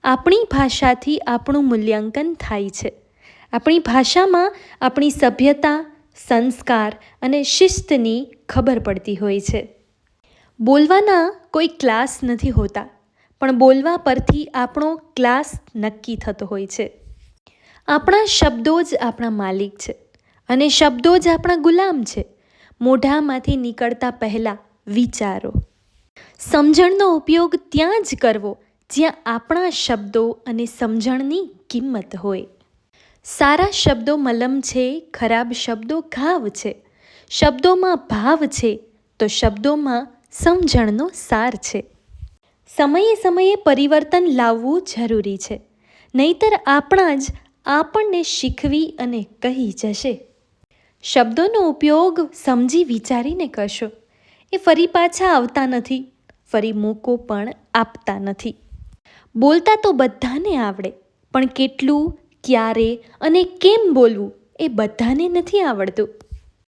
આપણી ભાષાથી આપણું મૂલ્યાંકન થાય છે. આપણી ભાષામાં આપણી સભ્યતા, સંસ્કાર અને શિસ્તની ખબર પડતી હોય છે. બોલવાના કોઈ ક્લાસ નથી હોતા, પણ બોલવા પરથી આપણો ક્લાસ નક્કી થતો હોય છે. આપણા શબ્દો જ આપણા માલિક છે અને શબ્દો જ આપણા ગુલામ છે. મોઢામાંથી નીકળતા પહેલાં વિચારો. સમજણનો ઉપયોગ ત્યાં જ કરવો જ્યાં આપણા શબ્દો અને સમજણની કિંમત હોય. સારા શબ્દો મલમ છે, ખરાબ શબ્દો ઘાવ છે. શબ્દોમાં ભાવ છે તો શબ્દોમાં સમજણનો સાર છે. સમયે સમયે પરિવર્તન લાવવું જરૂરી છે, નહીંતર આપણા જ આપણને શીખવી અને કહી જશે. શબ્દોનો ઉપયોગ સમજી વિચારીને કરશો. એ ફરી પાછા આવતા નથી, ફરી મોકો પણ આપતા નથી. બોલતા તો બધાને આવડે, પણ કેટલું, ક્યારે અને કેમ બોલવું એ બધાને નથી આવડતું.